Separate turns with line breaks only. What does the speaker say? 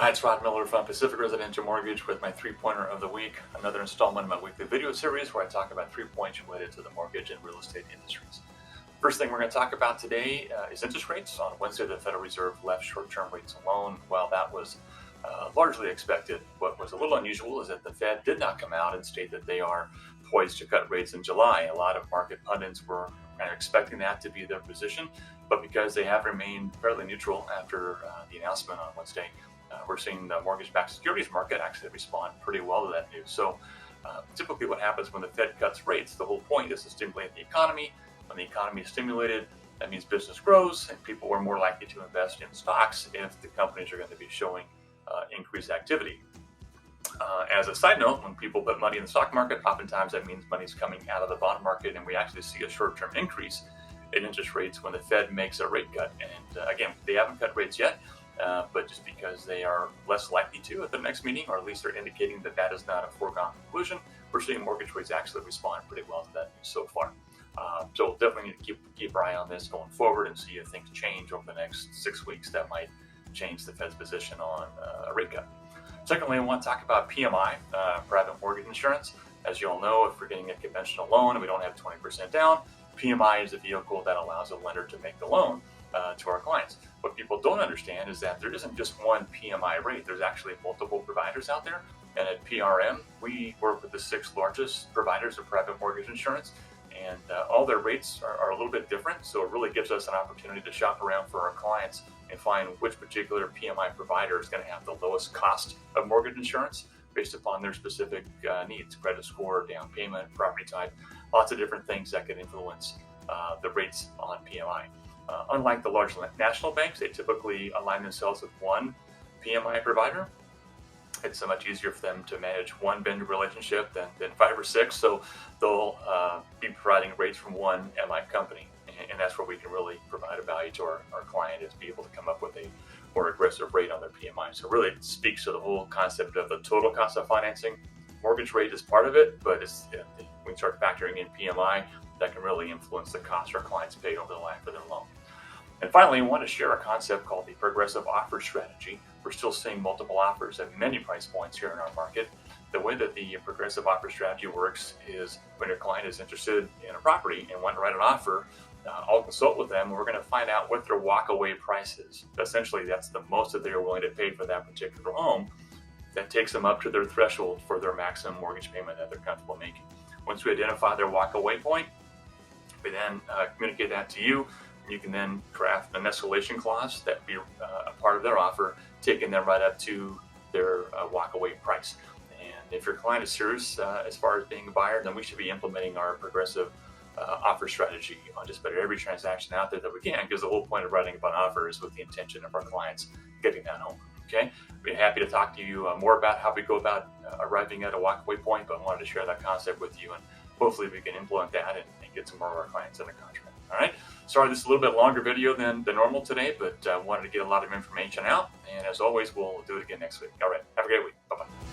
Hi, it's Rod Miller from Pacific Residential Mortgage with my three-pointer of the week, another installment of my weekly video series where I talk about 3 points related to the mortgage and real estate industries. First thing we're going to talk about today is interest rates. On Wednesday, the Federal Reserve left short-term rates alone. While that was largely expected, what was a little unusual is that the Fed did not come out and state that they are poised to cut rates in July. A lot of market pundits were kind of expecting that to be their position, but because they have remained fairly neutral after the announcement on Wednesday, we're seeing the mortgage-backed securities market actually respond pretty well to that news. So typically what happens when the Fed cuts rates, the whole point is to stimulate the economy. When the economy is stimulated, that means business grows and people are more likely to invest in stocks if the companies are going to be showing increased activity. As a side note, when people put money in the stock market, oftentimes that means money's coming out of the bond market, and we actually see a short-term increase in interest rates when the Fed makes a rate cut. And again, they haven't cut rates yet. But just because they are less likely to at the next meeting, or at least they're indicating that that is not a foregone conclusion, we're seeing mortgage rates actually respond pretty well to that news so far. So we'll definitely need to keep our eye on this going forward and see if things change over the next 6 weeks that might change the Fed's position on a rate cut. Secondly, I want to talk about PMI, private mortgage insurance. As you all know, if we're getting a conventional loan and we don't have 20% down, PMI is a vehicle that allows a lender to make the loan to our clients. What people don't understand is that there isn't just one PMI rate. There's actually multiple providers out there. And at PRM, we work with the 6 largest providers of private mortgage insurance. And all their rates are a little bit different. So it really gives us an opportunity to shop around for our clients and find which particular PMI provider is going to have the lowest cost of mortgage insurance based upon their specific needs, credit score, down payment, property type, lots of different things that can influence the rates on PMI. Unlike the large national banks, they typically align themselves with one PMI provider. It's so much easier for them to manage one vendor relationship than 5 or 6. So they'll be providing rates from one MI company. And that's where we can really provide a value to our client, is be able to come up with a more aggressive rate on their PMI. So really it speaks to the whole concept of the total cost of financing. Mortgage rate is part of it, but when you start factoring in PMI, that can really influence the cost our clients pay over the life of their loan. And finally, I want to share a concept called the progressive offer strategy. We're still seeing multiple offers at many price points here in our market. The way that the progressive offer strategy works is when your client is interested in a property and want to write an offer, I'll consult with them and we're going to find out what their walkaway price is. Essentially, that's the most that they're willing to pay for that particular home. That takes them up to their threshold for their maximum mortgage payment that they're comfortable making. Once we identify their walkaway point, we then communicate that to you. You can then craft an escalation clause that be a part of their offer, taking them right up to their walkaway price. And if your client is serious as far as being a buyer, then we should be implementing our progressive offer strategy on just about every transaction out there that we can, because the whole point of writing up an offer is with the intention of our clients getting that home. Okay, I'd be happy to talk to you more about how we go about arriving at a walkaway point, but I wanted to share that concept with you, and hopefully we can implement that and get some more of our clients under contract. All right. Sorry, this is a little bit longer video than normal today, but wanted to get a lot of information out. And as always, we'll do it again next week. All right. Have a great week. Bye-bye.